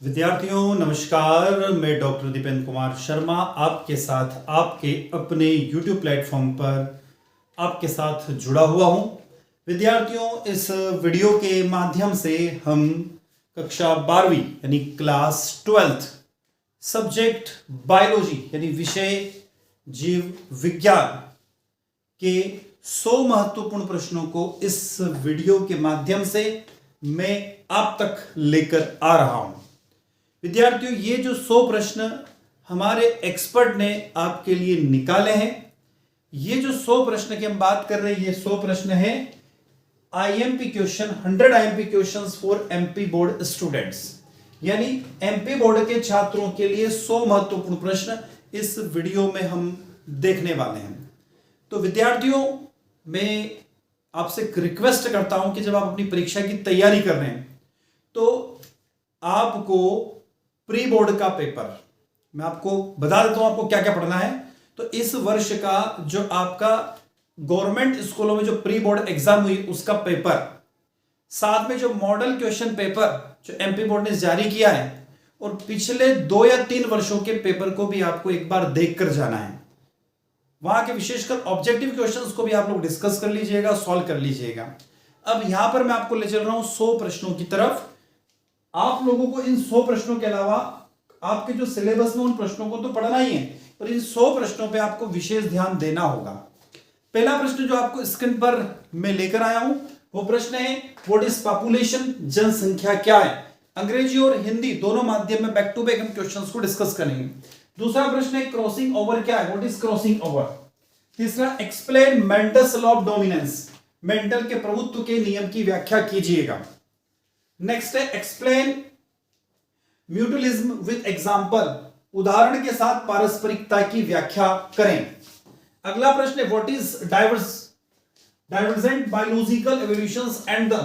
विद्यार्थियों नमस्कार। मैं डॉक्टर दीपेंद्र कुमार शर्मा आपके साथ आपके अपने YouTube प्लेटफॉर्म पर आपके साथ जुड़ा हुआ हूं। विद्यार्थियों, इस वीडियो के माध्यम से हम कक्षा 12वीं यानी क्लास 12th सब्जेक्ट बायोलॉजी यानी विषय जीव विज्ञान के 100 महत्वपूर्ण प्रश्नों को इस वीडियो के माध्यम से मैं आप तक लेकर आ रहा हूं। विद्यार्थियों, ये जो 100 प्रश्न हमारे एक्सपर्ट ने आपके लिए निकाले हैं, ये जो 100 प्रश्न की हम बात कर रहे हैं, ये 100 प्रश्न है IMP question, 100 IMP questions for MP board students, यानी एमपी बोर्ड के छात्रों के लिए 100 महत्वपूर्ण प्रश्न इस वीडियो में हम देखने वाले हैं। तो विद्यार्थियों, मैं आपसे एक रिक्वेस्ट करता हूं कि जब आप अपनी परीक्षा की तैयारी कर रहे हैं तो आपको प्री बोर्ड का पेपर, मैं आपको बता देता हूं आपको क्या क्या पढ़ना है। तो इस वर्ष का जो आपका गवर्नमेंट स्कूलों में जो प्री बोर्ड एग्जाम हुई उसका पेपर, साथ में जो मॉडल क्वेश्चन पेपर जो एमपी बोर्ड ने जारी किया है, और पिछले 2 या 3 वर्षों के पेपर को भी आपको एक बार देख कर जाना है। वहां के विशेषकर ऑब्जेक्टिव क्वेश्चंस को भी आप लोग डिस्कस कर लीजिएगा, सॉल्व कर लीजिएगा। अब यहां पर मैं आपको ले चल रहा हूं 100 प्रश्नों की तरफ। आप लोगों को इन 100 प्रश्नों के अलावा आपके जो सिलेबस में उन प्रश्नों को तो पढ़ना ही है, पर इन 100 प्रश्नों पे आपको विशेष ध्यान देना होगा। पहला प्रश्न जो आपको स्क्रीन पर मैं लेकर आया हूं वो प्रश्न है व्हाट इज पॉपुलेशन, जनसंख्या क्या है। अंग्रेजी और हिंदी दोनों माध्यम में बैक टू बैक हम क्वेश्चंस को डिस्कस करेंगे। दूसरा प्रश्न है क्रॉसिंग ओवर क्या है, व्हाट इज क्रॉसिंग ओवर। तीसरा explain Mendel's law of dominance, Mendel के प्रभुत्व के नियम की व्याख्या कीजिएगा। नेक्स्ट है एक्सप्लेन म्यूचुअलिज्म विद एग्जांपल, उदाहरण के साथ पारस्परिकता की व्याख्या करें। अगला प्रश्न है what is divergent biological evolutions and the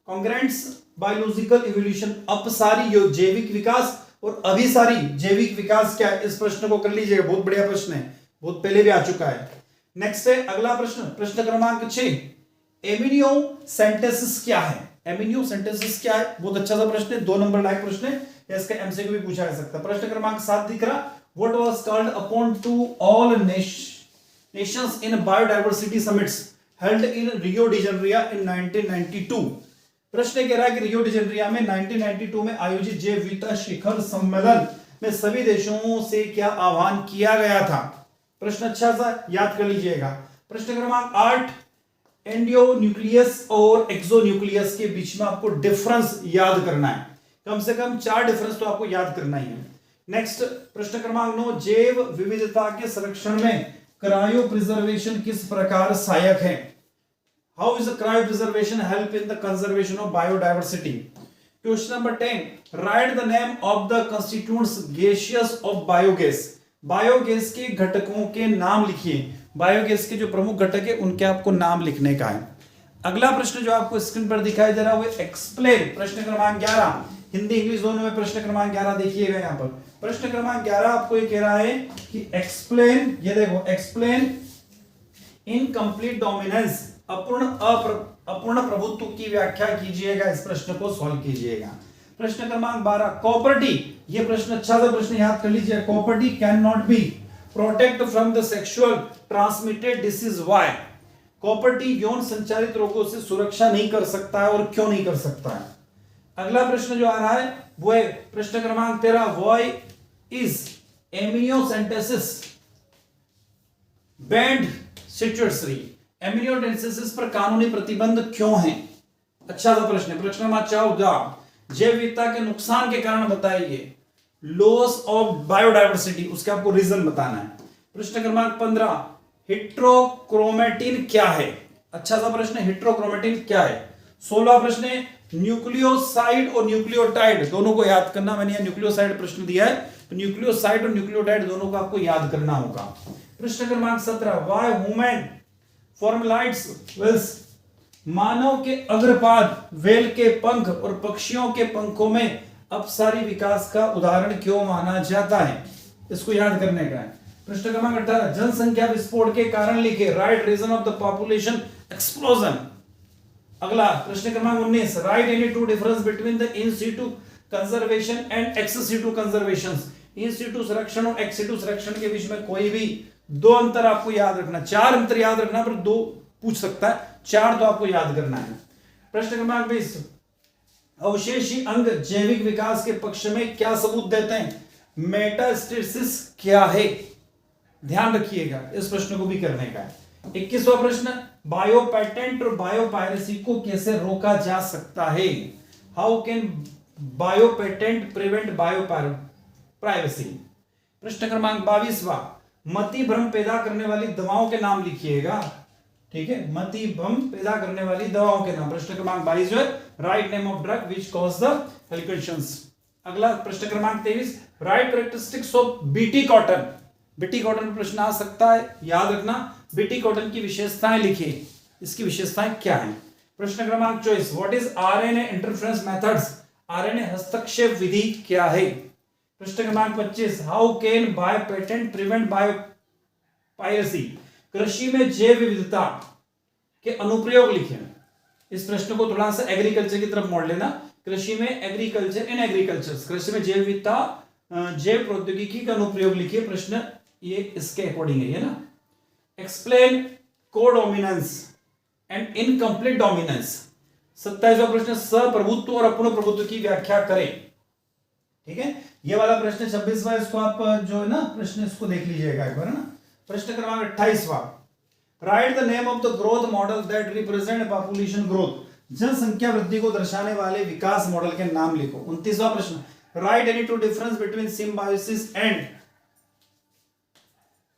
convergent biological evolution, अपसारी जैविक विकास और अभिसारी जैविक विकास क्या है। इस प्रश्न को कर लीजिएगा, बहुत बढ़िया प्रश्न है, बहुत पहले भी आ चुका है। नेक्स्ट है अगला प्रश्न, प्रश्न क्रमांक 6, एमिनियोसेंटेसिस क्या है। एमिनियोसेंटेसिस क्या है, बहुत अच्छा सा प्रश्न है, 2 नंबर लायक प्रश्न है, इसका एमसीक्यू भी पूछा जा सकता है। प्रश्न क्रमांक 7 दिख रहा, what was called upon to all nations in biodiversity summits held in Rio de Janeiro in 1992। प्रश्न कह रहा है कि रियो डी जेनेरियो में 1992 में आयोजित जैव विविधता शिखर सम्मेलन में सभी देशों से क्या आह्वान किया गया था। प्रश्न अच्छा सा याद कर लीजिएगा। प्रश्न क्रमांक 8, एंडियो न्यूक्लियस और एक्सोन्यूक्लियस के बीच में आपको डिफरेंस याद करना है, कम से कम 4 डिफरेंस तो आपको याद करना ही है। नेक्स्ट प्रश्न क्रमांक 9, जैव विविधता के संरक्षण में क्रायो प्रिजर्वेशन किस प्रकार सहायक है। How is cryo preservation help in the conservation of biodiversity. Question number 10, right the name of the constituents gaseous of biogas, biogas के घटकों के नाम लिखिए। बायोगैस के जो प्रमुख घटक है उनके आपको नाम लिखने का है। अगला प्रश्न जो आपको स्क्रीन पर दिखाई दे रहा है वो एक्सप्लेन, प्रश्न क्रमांक 11, हिंदी इंग्लिश दोनों में प्रश्न क्रमांक 11 देखिएगा। यहां पर प्रश्न क्रमांक 11 आपको ये कह रहा है कि एक्सप्लेन, ये देखो एक्सप्लेन इनकम्प्लीट डोमिनेंस, अपूर्ण प्रभुत्व की व्याख्या कीजिएगा। इस प्रश्न को सॉल्व कीजिएगा। प्रश्न क्रमांक 12, कॉपर्टी, ये प्रश्न अच्छा सा प्रश्न याद कर लीजिए। Copper T can not be protect from the sexual transmitted disease, why. Copper T यौन संचारित रोगों से सुरक्षा नहीं कर सकता है, और क्यों नहीं कर सकता है। अगला प्रश्न जो आ रहा है वो है प्रश्न क्रमांक 13, व्हाई इज एमिनियोसेंटेसिस बैंड स्टैट्यूटरी, एमिनियोसेंटेसिस पर कानूनी प्रतिबंध क्यों है। अच्छा सा प्रश्न है। प्रश्न नंबर 14, जैव विविधता के नुकसान के कारण बताइए। लॉस ऑफ बायोडायवर्सिटी, उसके आपको रीजन बताना है। प्रश्न क्रमांक 15, हेट्रोक्रोमेटिन क्या है। अच्छा सा प्रश्न है, हेट्रोक्रोमेटिन क्या है। 16वां प्रश्न है न्यूक्लियोसाइड और न्यूक्लियोटाइड दोनों को याद करना। मैंने यहां न्यूक्लियोसाइड प्रश्न दिया है, तो न्यूक्लियोसाइड और न्यूक्लियोटाइड दोनों को आपको याद करना होगा। प्रश्न क्रमांक 17, व्हाई ह्यूमन फॉर्मलाइट्स वेल्स, मानव के अग्रपाद, वेल के पंख और पक्षियों के पंखों में अपसारी विकास का उदाहरण क्यों माना जाता है। इसको याद करने का है। प्रश्न क्रमांक 18, जनसंख्या विस्फोट के कारण लिखे, write reason of the population explosion. अगला प्रश्न क्रमांक 19, write any two difference between the in situ conservation and ex situ conservation, in situ संरक्षण और एक्स सीटू संरक्षण के बीच में कोई भी दो अंतर आपको याद रखना, चार अंतर याद रखना, पर दो पूछ सकता है, चार तो आपको याद करना है। प्रश्न क्रमांक 20, अवशेषी अंग जैविक विकास के पक्ष में क्या सबूत देते हैं? मेटास्टेसिस क्या है? ध्यान रखिएगा, इस प्रश्न को भी करने का है। 21वां प्रश्न, बायो पेटेंट और बायो पायरेसी को कैसे रोका जा सकता है? How can bio patent prevent bio privacy? प्रश्न क्रमांक 22वां, मति भ्रम पैदा करने वाली दवाओं के नाम लिखिएगा। ठीक है, मति भ्रम पैदा करने वाली दवाओं के नाम। प्रश्न क्रमांक 22 जो है, write name of drug which cause the hallucinations. अगला प्रश्न क्रमांक 23, write characteristics of BT cotton. BT cotton में प्रश्न आ सकता है, याद रखना, बीटी कॉटन की विशेषताएं लिखिए, इसकी विशेषताएं क्या हैं? प्रश्न क्रमांक 24, what is RNA interference methods? RNA हस्तक्षेप विधि क्या है? प्रश्न क्रमांक 25, how can bio patent prevent bio piracy? कृषि में जैव विविधता के अनुप्रयोग लिखें। इस प्रश्न को थोड़ा सा एग्रीकल्चर की तरफ मोड़ लेना, कृषि में एग्रीकल्चर इन एग्रीकल्चर, कृषि में जैव विविधता जैव प्रौद्योगिकी का अनुप्रयोग लिखिए। प्रश्न ये इसके अकॉर्डिंग है ना। Explain codominance and incomplete dominance. 27वां प्रश्न, सप्रभुत्व और अपूर्ण प्रभुत्व की व्याख्या करें। ठीक है, ये वाला प्रश्न 26वां, इसको आप जो है ना प्रश्न इसको देख लीजिएगा एक बार, है ना। प्रश्न क्रमांक 28वां, write the name of the growth model that represent population growth. जनसंख्या वृद्धि को दर्शाने वाले विकास मॉडल के नाम लिखो। 29वां प्रश्न, write any two difference between symbiosis and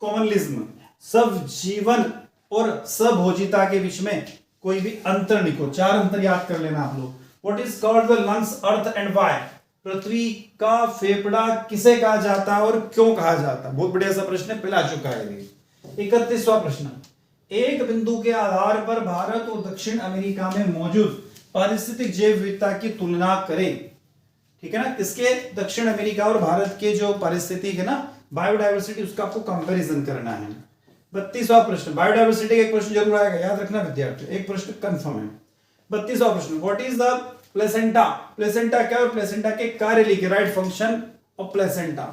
communalism. सब जीवन और सभोजिता के बीच में कोई भी अंतर लिखो। चार अंतर याद कर लेना आप लोग। What is called the lungs earth and why? पृथ्वी का फेफड़ा किसे कहा जाता है और क्यों कहा जाता है? बहुत बढ़िया सा प्रश्न पहला आ चुका है। 31वां प्रश्न, एक बिंदु के आधार पर भारत और दक्षिण अमेरिका में मौजूद पारिस्थितिक जैव विविधता की तुलना करें। ठीक है ना, किसके? दक्षिण अमेरिका और भारत के जो पारिस्थितिक है ना बायोडायवर्सिटी, उसका आपको कंपैरिजन करना है। 32वां प्रश्न, बायोडायवर्सिटी का एक प्रश्न जरूर आएगा, याद रखना विद्यार्थी, एक प्रश्न कंफर्म है। 32वां प्रश्न, what is the placenta? Placenta क्या और प्लेसेंटा के कार्य लिखे। Right function of placenta.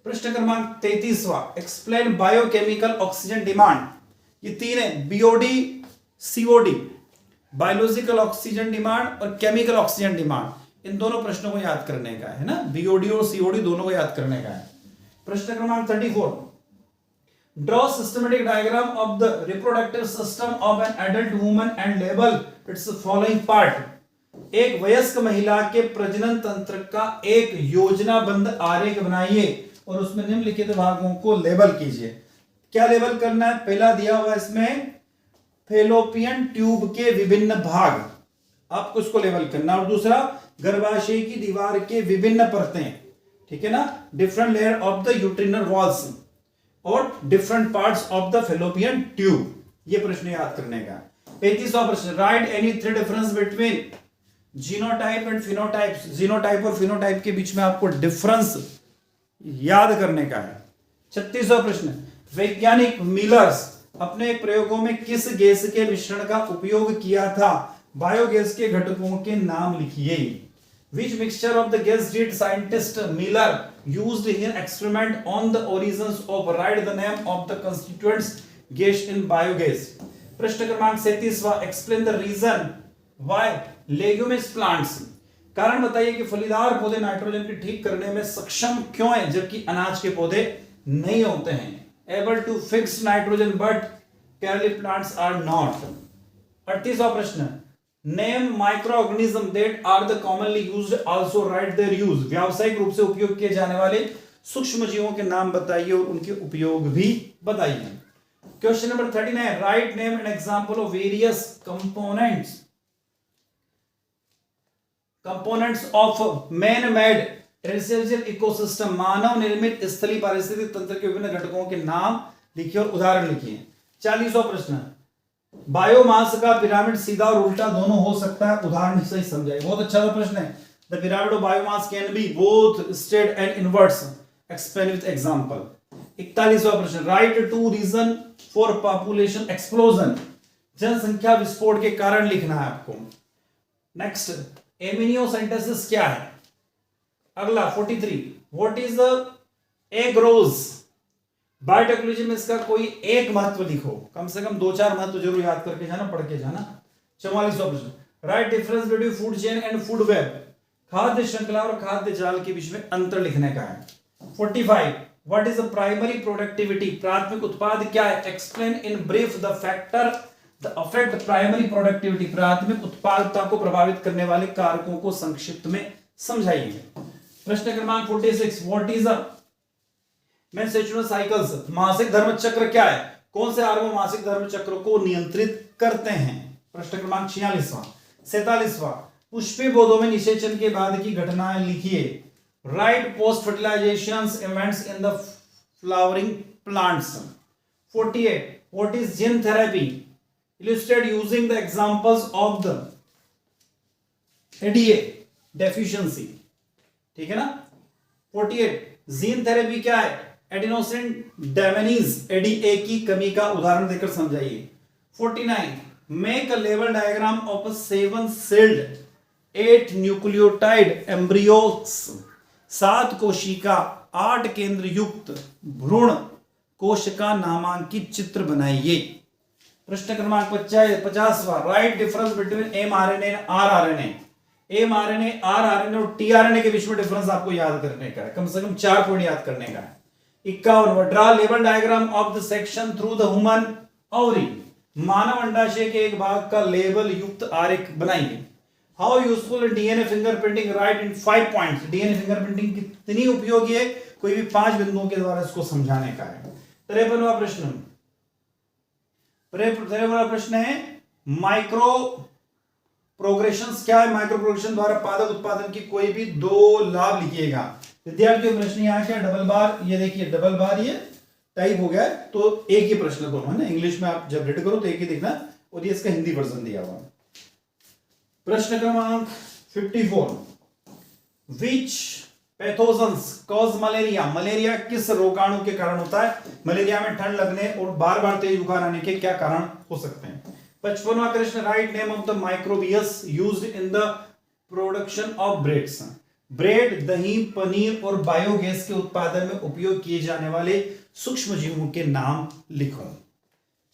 प्रश्न क्रमांक 33वां, एक्सप्लेन बायोकेमिकल ऑक्सीजन डिमांड। ये तीन है, BOD COD, biological oxygen demand और केमिकल ऑक्सीजन डिमांड। इन दोनों प्रश्नों को याद करने का है ना, बीओडी और सीओडी दोनों को याद करने का है। प्रश्न क्रमांक 34, draw systematic diagram of the reproductive system of an adult woman and label it's following part. एक वयस्क महिला के प्रजनन तंत्र का एक योजनाबद्ध आरेख बनाइए और उसमें निम्नलिखित भागों को लेबल कीजिए। क्या लेबल करना है? पहला दिया हुआ इसमें फेलोपियन ट्यूब के विभिन्न भाग, आपको इसको लेबल करना, और दूसरा गर्भाशय की दीवार के विभिन्न परतें। ठीक है ना, different layer of the uterine walls और different parts of the fallopian tube. ये प्रश्न याद करने का। 35वां प्रश्न, write any three difference between genotype and phenotype. Genotype और फिनोटाइप के बीच में आपको डिफरेंस याद करने का है। 36वां प्रश्न, वैज्ञानिक मिलर्स अपने प्रयोगों में किस गैस के मिश्रण का उपयोग किया था? बायोगैस के घटकों के नाम लिखिए। Which mixture of the gas did scientist Miller used in experiment on the origins of? Write the name of the constituents gas in biogas. प्रश्न क्रमांक 37वां, explain the reason why leguminous plants। कारण बताइए कि फलीदार पौधे नाइट्रोजन की ठीक करने में सक्षम क्यों हैं जबकि अनाज के पौधे नहीं होते हैं। Able to fix nitrogen but caroline plants are not। 38वां प्रश्न, name microorganism that are the commonly used, also write their use. व्यावसायिक रूप से उपयोग किए जाने वाले सूक्ष्म जीवों के नाम बताइए और उनके उपयोग भी बताइए। Question number 39, write name and example of various components of man made terrestrial ecosystem. मानव निर्मित स्थलीय पारिस्थितिक तंत्र के विभिन्न घटकों के नाम लिखिए और उदाहरण लिखिए। 40वां प्रश्न, बायोमास का पिरामिड सीधा और उल्टा दोनों हो सकता है, उदाहरण से ही समझाइए। बहुत अच्छा प्रश्न है। The pyramid of biomass can be both straight and inverts, explain with example. 41वां प्रश्न, write two reason for population explosion. जनसंख्या विस्फोट के कारण लिखना है आपको। नेक्स्ट, एमिनियोसेंटेसिस क्या है? अगला 43, व्हाट इज द एग्रोज? बायोटेक्नोलॉजी में इसका कोई एक महत्व लिखो, कम से कम 2-4 महत्व जरूर याद करके जाना, पढ़ के जाना। 44वां प्रश्न, right difference between food chain and food web, खाद्य श्रृंखला और खाद्य जाल के बीच में अंतर लिखने का है। 45, what is the primary productivity? प्राथमिक उत्पाद क्या है? Explain in brief the factor the affect primary productivity, प्राथमिक उत्पादकता को प्रभावित करने वाले कारकों को संक्षिप्त में समझाइए। प्रश्न क्रमांक 46, what is the menstrual cycles? मासिक धर्म चक्र क्या है? कौन से हार्मोन मासिक धर्म चक्र को नियंत्रित करते हैं? प्रश्न क्रमांक 46वां। 47वां, पुष्पीय पौधों में निषेचन के बाद की घटनाएं लिखिए। Write post fertilisation events in the flowering plants. 48, what is gene therapy? Illustrate using the examples of the ADA deficiency. ठीक है ना। 48, जीन थेरेपी क्या है? एडिनोसिन डायमेनीज एडीए की कमी का उदाहरण देकर समझाइए। 49, make a level diagram of a 7 sailed 8 nucleotide embryos, 7 कोशिका 8 केंद्र युक्त भ्रूण कोशिका नामांकित चित्र बनाइए। प्रश्न क्रमांक 50वां, write difference between mRNA and rRNA. MRNA, rRNA और टीआरएनए के बीच में डिफरेंस आपको याद करने का है, कम से कम 4 पॉइंट याद करने का है। 51, draw level diagram of the section through the human ovary, मानव अंडाशय के एक भाग का लेबल युक्त आरेख बनाइए। How useful DNA fingerprinting? Write in 5 points. DNA fingerprinting कितनी उपयोगी है, कोई भी 5 बिंदुओं के द्वारा इसको समझाने का है। 53वां प्रश्न, 53वां प्रश्न है माइक्रो प्रोग्रेशंस क्या है? माइक्रो प्रोग्रेशन द्वारा पादप उत्पादन की कोई भी 2 लाभ लिखिएगा। विद्यार्थियों प्रश्न यहाँ क्या? डबल बार, ये देखिए डबल बार, ये टाइप हो गया है, तो एक ही प्रश्न दोनों है ना। इंग्लिश में आप जब रीड करो तो एक ही देखना, और ये इसका हिंदी वर्जन दिया हुआ। प्रश्न क्रमांक 54, विच पैथोजेंस कॉज मलेरिया? मलेरिया किस रोगाणु के कारण होता है? मलेरिया में ठंड लगने और बार बार तेज बुखार आने के क्या कारण हो सकते हैं? 55वां प्रश्न, write name of the microbes used in the production of breads. Bread, दही, पनीर और बायोगैस के उत्पादन में उपयोग किए जाने वाले सूक्ष्म जीवों के नाम लिखो।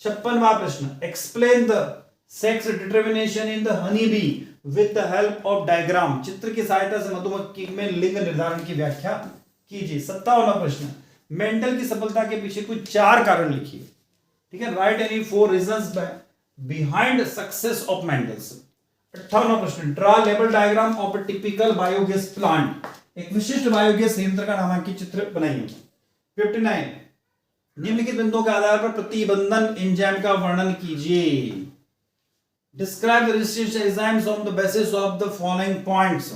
56वां प्रश्न, explain the sex determination in the honey be with the help of diagram. चित्र की सहायता से मधुमक्खी में लिंग निर्धारण की व्याख्या कीजिए। 57वां प्रश्न, मेंडल की सफलता के पीछे कुछ 4 कारण लिखिए। ठीक है, write any 4 reasons behind success of Mendel's. 58वां प्रश्न, draw label diagram of a typical biogas plant. एक विशिष्ट बायोगैस संयंत्र का नामांकित चित्र बनाइए। 59, निम्नलिखित बिंदुओं के आधार पर प्रतिबंधन एंजाइम का वर्णन कीजिए। Describe the resistance enzymes on the basis of the following points.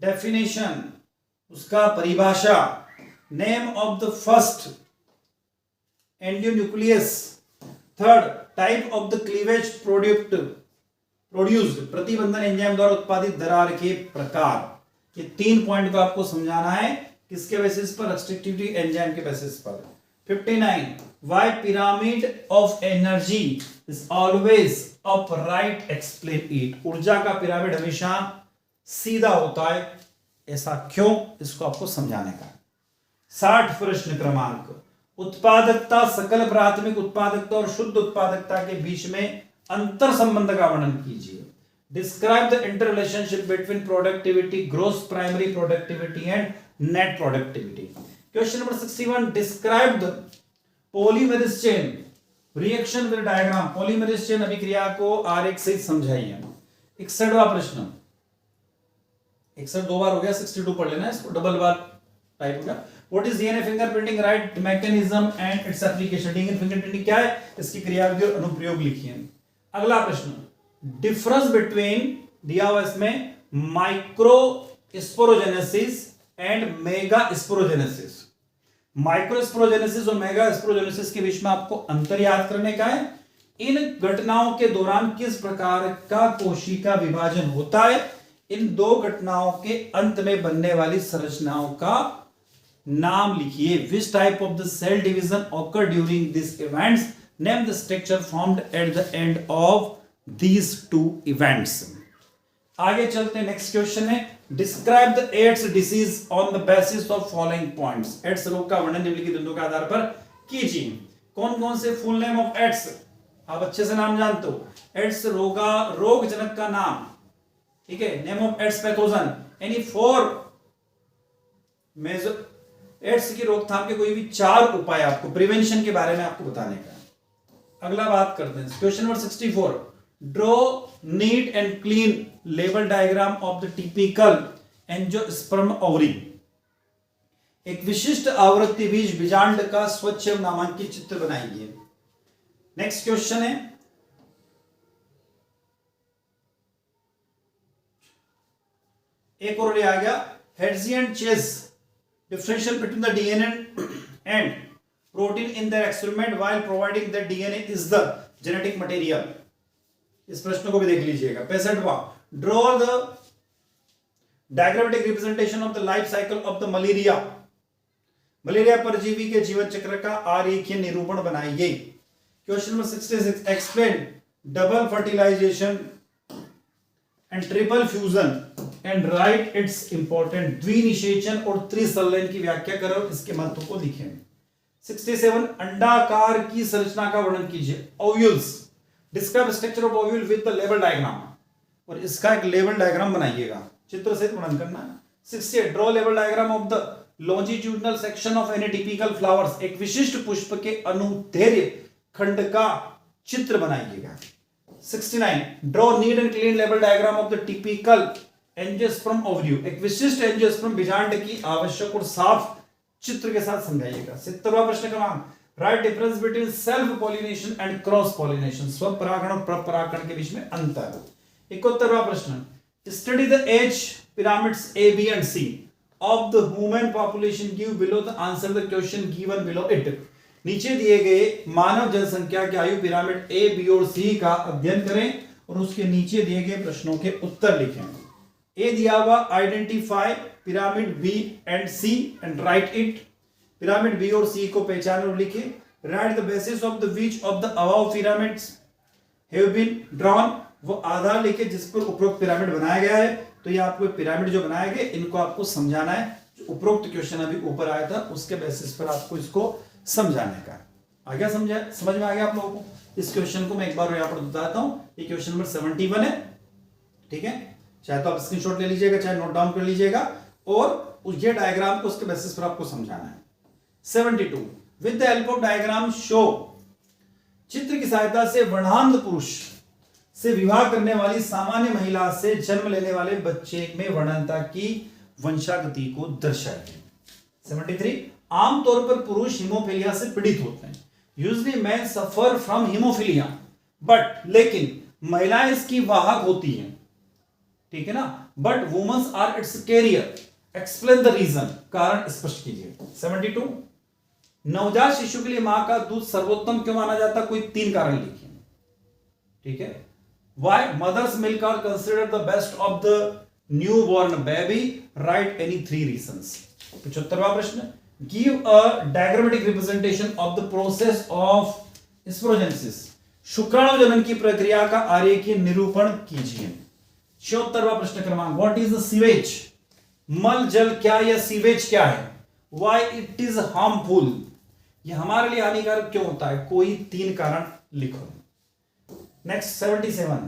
Definition, उसका परिभाषा। Name of the first endonuclease. Third, type of the cleavage produced, प्रतिबंधन एंजाइम द्वारा उत्पादित दरार के प्रकार। ये 3 पॉइंट को आपको समझाना है, किसके बेसिस पर? रेस्ट्रिक्टिविटी एंजाइम के बेसिस पर। 59, why pyramid of energy is always upright, explain it. ऊर्जा का पिरामिड हमेशा सीधा होता है, ऐसा क्यों? इसको आपको समझाने का। 60 प्रश्न क्रमांक, उत्पादकता, सकल प्राथमिक उत्पादकता और शुद्ध उत्पादकता के बीच में अंतर संबंध का वर्णन कीजिए। Describe the inter relationship between productivity, gross primary productivity and net productivity. Question number 61, describe the polymerase chain reaction with diagram. Polymerase chain अभिक्रिया को आरेख से समझाइए। 61वां प्रश्न, 61 2 बार हो गया, 62 पढ़ लेना, इसको डबल बार टाइप हो गया। What is DNA fingerprinting? Right mechanism and its application. DNA fingerprinting क्या है? इसकी क्रियाविधि और अनुप्रयोग लिखिए। अगला प्रश्न, डिफरेंस बिटवीन, दिया हुआ इसमें, micro sporogenesis and mega sporogenesis. Micro sporogenesis और मेगा स्पोरोजेनेसिस के बीच में आपको अंतर याद करने का है। इन घटनाओं के दौरान किस प्रकार का कोशिका विभाजन होता है? इन 2 घटनाओं के अंत में बनने वाली संरचनाओं का नाम लिखिए। Which type of the cell division occur during this events? Name the structure formed at the end of these 2 events. आगे चलते हैं, नेक्स्ट क्वेश्चन है describe the AIDS disease on the basis of following points. AIDS रोग का वर्णन निम्नलिखित बिंदुओं के आधार पर कीजिए। कौन कौन से फुल नेम ऑफ एड्स आप अच्छे से नाम जानते हो। एड्स रोग जनक का नाम, ठीक है। नेम ऑफ एड्स पैथोजन, यानी 4 मेजर एड्स की रोकथाम के कोई भी 4 उपाय आपको प्रिवेंशन के बारे में आपको बताने का। अगला बात करते हैं question number 64। Draw neat and clean label diagram of the typical angiosperm ovary. एक विशिष्ट आवृत्ति बीज बीजांड का स्वच्छ एवं नामांकित चित्र बनाइए। नेक्स्ट क्वेश्चन है एक और आ गया, Hershey and Chase differential between the DNA and protein in their experiment while providing that DNA is the genetic material। इस प्रश्न को भी देख लीजिएगा। 65वां, draw the diagrammatic representation of the life cycle of the malaria। Malaria परजीवी के जीवन चक्र का आरेखीय निरूपण बनाइए। Question number 66, explain double fertilization and triple fusion and write its important. द्विनिषेचन और त्रिसंलयन की व्याख्या करो, इसके महत्व को लिखें। 67, अंडाकार की संरचना का वर्णन कीजिए। Ovules, describe structure of ovule with the label diagram, और इसका एक लेबल डायग्राम बनाइएगा, चित्र से वर्णन करना है। 68, draw label diagram of the longitudinal section of any typical flowers. एक विशिष्ट पुष्प के अनुदैर्ध्य खंड का चित्र बनाइएगा। 69, draw neat and clean label diagram of the typical angiosperm ovary. एक विशिष्ट एंजियोस्पर्म बीजांड की आवश्यक और साफ चित्र के साथ समझाइएगा। 70वां प्रश्न क्रमांक, write difference between self pollination and cross pollination. स्वपरागण और परपरागण के बीच में अंतर। 71वां प्रश्न, study the age pyramids A B and C of the human population, give below the answer the question given below it. नीचे दिए गए मानव जनसंख्या के आयु पिरामिड ए बी और सी का अध्ययन करें और उसके नीचे दिए गए प्रश्नों के उत्तर लिखें। ए दिया हुआ, identify pyramid B and C and write it. Pyramid B और सी को पहचाने और लिखे। Write the basis of the which of the above pyramids have been drawn. वो आधार लिखे जिस पर उपरोक्त पिरामिड बनाया गया है। तो ये आपको पिरामिड जो बनाए गए इनको आपको समझाना है। जो उपरोक्त क्वेश्चन अभी ऊपर आया था उसके बेसिस पर आपको इसको समझाने का। आ गया समझ में आ गया आप लोगों को। इस क्वेश्चन को मैं एक बार यहाँ पर बताता हूं। ये क्वेश्चन नंबर 71 है, ठीक है। चाहे तो आप स्क्रीनशॉट ले लीजिएगा, चाहे नोट डाउन कर लीजिएगा, और ये डायग्राम को उसके बेसिस पर आपको समझाना है। 72, with the help of diagram show, चित्र की सहायता से वर्णांध पुरुष से विवाह करने वाली सामान्य महिला से जन्म लेने वाले बच्चे में वर्णनता की वंशागति को दर्शाइए। 73, आमतौर पर पुरुष हीमोफीलिया से पीड़ित होते हैं। Usually man suffer from haemophilia but, लेकिन महिलाएं इसकी वाहक होती हैं, ठीक है ना। But womens are its carrier, explain the reason, कारण स्पष्ट कीजिए। 72, नवजात शिशु के लिए मां का दूध सर्वोत्तम क्यों माना जाता है, कोई 3 कारण लिखिए, ठीक है। Why mother's milk are considered the best of the newborn baby, write any 3 reasons। 75वां प्रश्न, give a diagrammatic representation of the process of spermatogenesis, शुक्राणु जनन की प्रक्रिया का आरेखीय निरूपण कीजिए। 76वां प्रश्न क्रमांक, what is the sewage, मल जल क्या या सीवेज क्या है। Why it is harmful, ये हमारे लिए हानिकारक क्यों होता है, कोई 3 कारण लिखो। Next 77,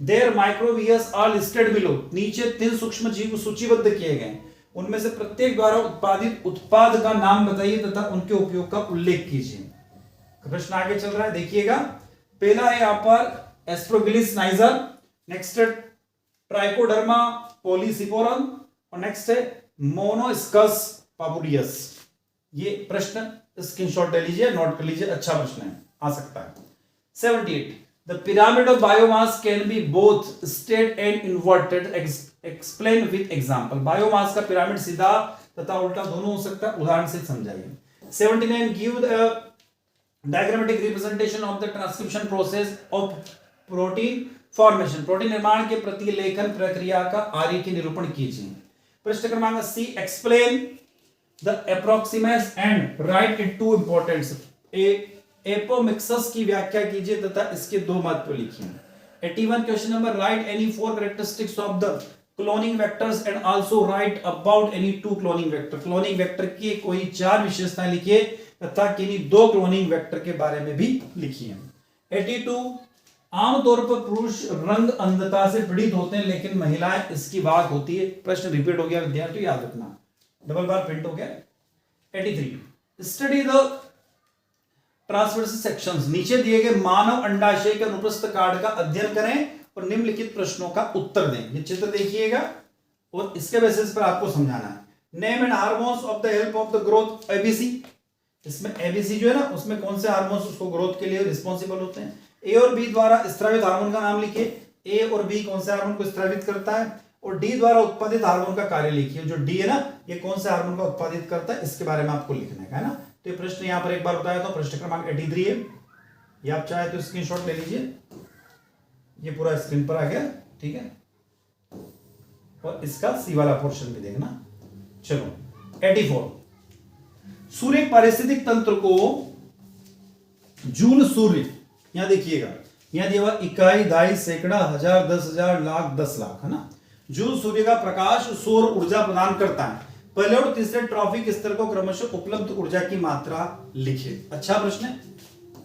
there microbes are listed below, नीचे 3 सूक्ष्म जीव सूचीबद्ध किए गए, उनमें से प्रत्येक द्वारा उत्पादित उत्पाद का नाम बताइए तथा उनके उपयोग का उल्लेख कीजिए। प्रश्न आगे चल रहा है, देखिएगा। पहला है यहां पर एस्प्रोगिलिस नाइजर, नेक्स्ट है ट्राइकोडर्मा पॉलीसिपोरम, और नेक्स्ट है मोनोस्कस पापुडियस। ये प्रश्न स्क्रीनशॉट ले लीजिए, नोट कर लीजिए, अच्छा प्रश्न है, आ सकता है। 78, the pyramid of biomass can be both straight and inverted, explain with example। Biomass का पिरामिड सीधा तथा उल्टा दोनों हो सकता है, उदाहरण से समझाइए। 79, give the diagrammatic representation of the transcription process of protein formation, protein निर्माण के प्रतिलेखन प्रक्रिया का आरेखीय निरूपण कीजिए। प्रश्न क्रमांक 80, explain the approximate and write it to importance, एपोमिक्सस की व्याख्या कीजिए तथा इसके 2 महत्व लिखिए। 81 question number, right any 4 characteristics of the cloning vectors and also right about any two cloning vector. Cloning vector की कोई 4 विशेषताएं लिखिए तथा किन्हीं 2 क्लोनिंग वेक्टर के बारे में भी लिखिए। 82 आमतौर पर पुरुष रंग अंधता से पीड़ित होते हैं लेकिन महिलाएं इसकी वाहक होती है। प्रश्न रिपीट हो गया विद्यार्थी, याद रखना, डबल बार प्रिंट हो गया। 83 स्टडी द ट्रांसवर्स सेक्शंस। नीचे दिए गए मानव अंडाशय के अनुप्रस्थ कार्ड का अध्ययन करें और निम्नलिखित प्रश्नों का उत्तर दें। ये चित्र देखिएगा और इसके बेसिस पर आपको समझाना है। Name and hormones of the help of the growth, ABC. इसमें एबीसी जो है ना, उसमें कौन से हार्मोन्स उसको ग्रोथ के लिए रिस्पॉन्सिबल होते हैं। ए और बी द्वारा स्रावित हार्मोन का नाम लिखिए। ए और बी कौन से हार्मोन को स्रावित करता है, और डी द्वारा उत्पादित हार्मोन का कार्य लिखिए। जो डी है ना, ये कौन से हार्मोन का उत्पादित करता है, इसके बारे में आपको लिखना है ना। तो ये प्रश्न यहां पर एक बार बताया था, प्रश्न क्रमांक 83 है। ये आप चाहे तो स्क्रीनशॉट ले लीजिए, ये पूरा स्क्रीन पर आ गया, ठीक है। और इसका सी वाला पोर्शन भी देखना। चलो 84 सूर्य पारिस्थितिक तंत्र को जूल सूर्य, यहां देखिएगा, यहां दिया हुआ इकाई, दाई, सैकड़ा, हजार, 10,000, लाख, 10 लाख, है ना। जूल सूर्य का प्रकाश सौर ऊर्जा प्रदान करता है। पहले और तीसरे ट्रॉफिक स्तर को क्रमशः उपलब्ध ऊर्जा की मात्रा लिखिए। अच्छा प्रश्न है,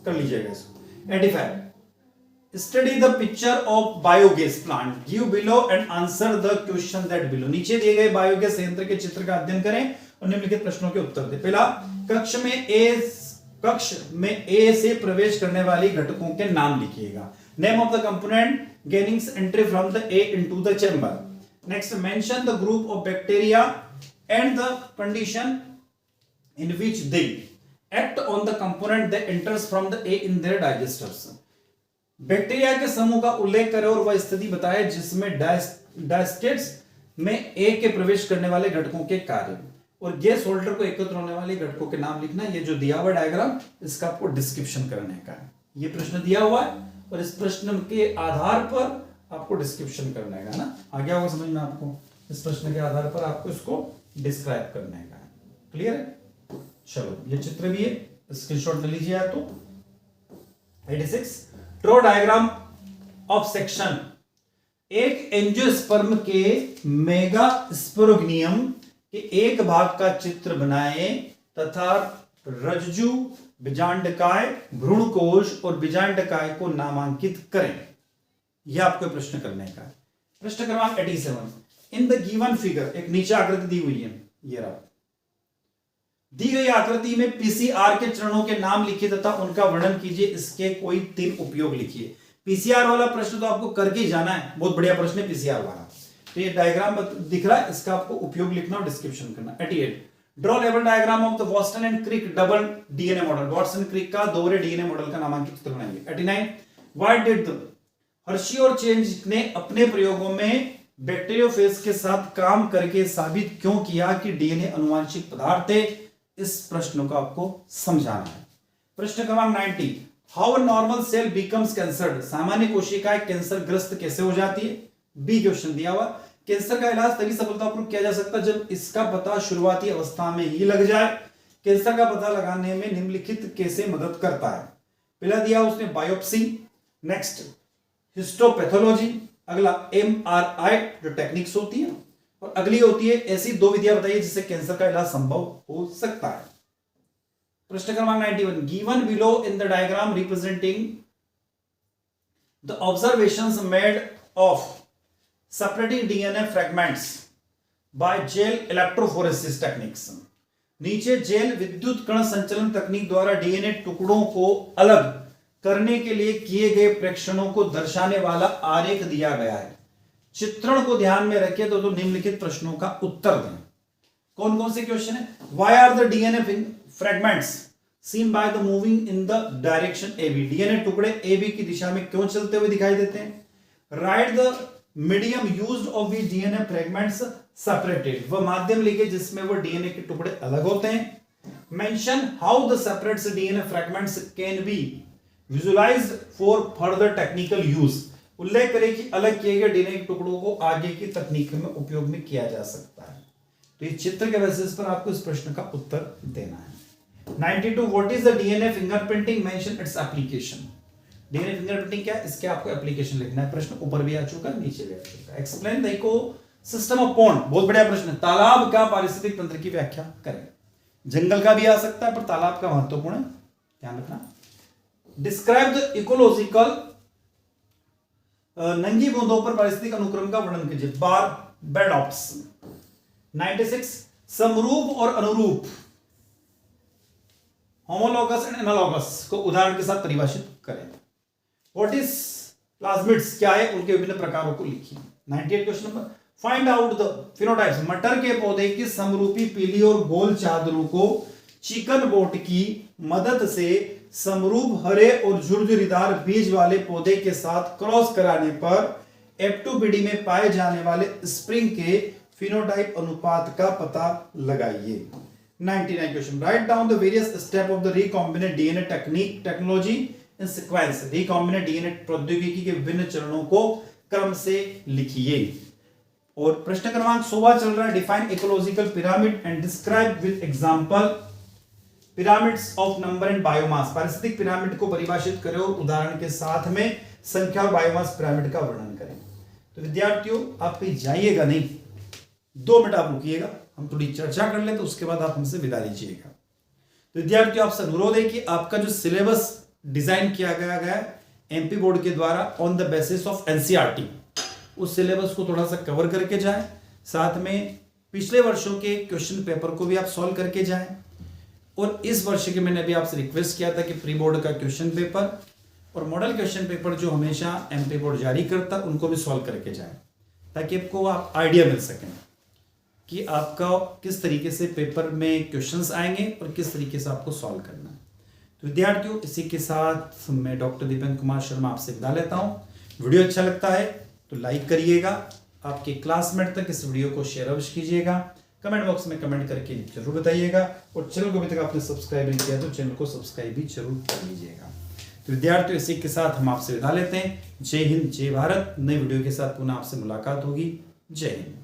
कर लीजिएगा इसको। 85 study the picture of biogas plant, give below and answer the question that below. नीचे दिए गए बायोगैस संयंत्र के चित्र का अध्ययन करें और निम्नलिखित प्रश्नों के उत्तर दें। पहला, कक्ष में ए से प्रवेश करने वाली घटकों के नाम लिखिएगा। Name of the component gaining entry from the A into the chamber. Next, mention the group of bacteria and the condition in which they act on the component that enters from the A in their digesters. Bacteria के समूह का उल्लेख करें और वह स्थिति बताए जिसमें डायस्टेट्स में ए के प्रवेश करने वाले घटकों के कार्य और गैस होल्डर को एकत्र होने वाले घटकों के नाम लिखना। ये जो दिया हुआ डायग्राम, इसका आपको डिस्क्रिप्शन करने का है। ये प्रश्न दिया हुआ है और इस प्रश्न के आधार पर आपको डिस्क्रिप्शन करने का है ना। आ गया होगा समझ में आपको, इस प्रश्न के आधार पर आपको इसको डिस्क्राइब करने का है। क्लियर है। चलो ये चित्र भी है, स्क्रीनशॉट ले लीजिए आप। तो 86 ड्रॉ डायग्राम ऑफ सेक्शन। एक एंजियोस्पर्म के मेगा स्पोरोगिनियम के एक भाग का चित्र बनाएं तथा रज्जु, बीजांडकाय, भ्रूणकोश और बीजांडकाय को नामांकित करें। यह आपको प्रश्न करने का है। प्रश्न क्रमांक 87 इन द गिवन फिगर, एक नीचे आकृति दी हुई है, ये रहा। दी गई आकृति में पीसीआर के चरणों के नाम लिखिए तथा उनका वर्णन कीजिए। इसके कोई 3 उपयोग लिखिए। पीसीआर वाला प्रश्न तो आपको करके ही जाना है, बहुत बढ़िया प्रश्न है पीसीआर वाला। तो ये डायग्राम दिख रहा है, इसका आपको उपयोग लिखना और डिस्क्रिप्शन करना। 88 draw level diagram of the Watson and Crick double DNA model. Watson Crick का दोहरे डीएनए मॉडल का नामांकित चित्र बनाएंगे। 89 व्हाई डिड हर्शी और चेंज ने अपने प्रयोगों में बैक्टीरियोफेज के साथ काम करके साबित क्यों किया कि डीएनए अनुवांशिक पदार्थ थे। इस प्रश्न को आपको समझाना है। प्रश्न क्रमांक 90 हाउ नॉर्मल सेल बिकम्स कैंसर्ड। सामान्य कोशिकाएं कैंसर ग्रस्त कैसे हो जाती है। बी क्वेश्चन दिया हुआ, कैंसर का इलाज तभी सफलतापूर्वक किया जा सकता है जब इसका पता शुरुआती अवस्था में ही लग जाए। कैंसर का पता लगाने में निम्नलिखित कैसे मदद करता है। पहला दिया उसने बायोप्सी, नेक्स्ट हिस्टोपैथोलॉजी, अगला एमआरआई जो टेक्निक्स होती है, और अगली होती है ऐसी 2 विधियां बताइए जिससे कैंसर का इलाज संभव हो सकता है। प्रश्न क्रमांक 91 given below in the diagram representing the observations made of separating DNA fragments by gel electrophoresis techniques. नीचे जेल विद्युत कण संचलन तकनीक द्वारा डीएनए टुकड़ों को अलग करने के लिए किए गए प्रेक्षणों को दर्शाने वाला आरेख दिया गया है। चित्रण को ध्यान में रखिए तो निम्नलिखित प्रश्नों का उत्तर दें। कौन कौन से क्वेश्चन है। Why are the DNA fragments seen by the moving in the direction AB. DNA टुकड़े एबी की दिशा में क्यों चलते हुए दिखाई देते हैं। Write the medium used of we DNA fragments separated. वह माध्यम लिखे जिसमें वो डीएनए के टुकड़े अलग होते हैं। Mention how the separates DNA fragments can be visualised for further technical use. उल्लेख करें कि अलग किए गए डीएनए के टुकड़ों को आगे की तकनीक में उपयोग में किया जा सकता है। तो इस चित्र के बेसिस पर आपको इस प्रश्न का उत्तर देना है। 92 what is the DNA fingerprinting mention its application. DNA fingerprinting क्या है, इसके आपको एप्लीकेशन लिखना है। प्रश्न ऊपर भी आ चुका, नीचे भी आ चुका। Explain the system of pond, बहुत बढ़िया प्रश्न है। तालाब का पारिस्थितिक तंत्र की व्याख्या करें। जंगल का भी आ सकता है पर तालाब का महत्वपूर्ण है, ध्यान रखना। डिस्क्राइब द इकोलॉजिकल, नंगी बूंदों पर पारिस्थितिक अनुक्रम का वर्णन कीजिए। बेडॉप्स। 96 समरूप और अनुरूप, होमोलॉगस एंड एनालॉगस को उदाहरण के साथ परिभाषित करें। व्हाट इज प्लाज्मिड्स, क्या है, उनके विभिन्न प्रकारों को लिखिए। 98 question number, find out the phenotypes, मटर के पौधे की समरूपी पीली और गोल चादरों को चिकन बोट की मदद से समरूप हरे और झुरझुरीदार बीज वाले पौधे के साथ क्रॉस कराने पर एप्टोबिडी में पाए जाने वाले स्प्रिंग के फिनोटाइप अनुपात का पता लगाइए। 99 question, write down the various step of the recombinant DNA technology in sequence, recombinant DNA प्रौद्योगिकी के विभिन्न चरणों को क्रम से लिखिए। और प्रश्न क्रमांक 16 चल रहा है, define ecological pyramid and describe with example pyramids of number and biomass, पारिस्थितिक पिरामिड को परिभाषित करें और उदाहरण के साथ में संख्या और बायोमास पिरामिड का वर्णन करें। तो विद्यार्थियों आप कहीं जाइएगा नहीं, 2 मिनट आप रुकिएगा, हम थोड़ी चर्चा कर ले, तो उसके बाद आप हमसे विदा लीजिएगा। तो विद्यार्थियों आपसे अनुरोध है कि आपका जो सिलेबस डिजाइन किया गया है एमपी बोर्ड के द्वारा on the basis of NCERT, उस सिलेबस को थोड़ा सा कवर करके जाएं, साथ में पिछले वर्षों के क्वेश्चन पेपर को भी आप सॉल्व करके जाएं, और इस वर्ष के मैंने भी आपसे रिक्वेस्ट किया था कि प्री बोर्ड का क्वेश्चन पेपर और मॉडल क्वेश्चन पेपर जो हमेशा एमपी बोर्ड जारी करता है उनको भी सॉल्व करके जाएं, ताकि आपको आप आइडिया मिल सकें कि आपका किस तरीके से पेपर में क्वेश्चंस आएंगे और किस तरीके से आपको सॉल्व करना है। तो विद्यार्थियों इसी के साथ मैं डॉक्टर दीपेंद्र कुमार शर्मा आपसे विदा लेता हूं। वीडियो अच्छा लगता है तो लाइक करिएगा, आपके क्लासमेट तक इस वीडियो को शेयर अवश्य कीजिएगा, कमेंट बॉक्स में कमेंट करके जरूर बताइएगा, और चैनल को अभी तक आपने सब्सक्राइब नहीं किया तो चैनल को सब्सक्राइब भी जरूर कर लीजिएगा। तो विद्यार्थियों इसी के साथ हम आपसे विदा लेते हैं। जय हिंद, जय भारत। नई वीडियो के साथ पुनः आपसे मुलाकात होगी। जय हिंद।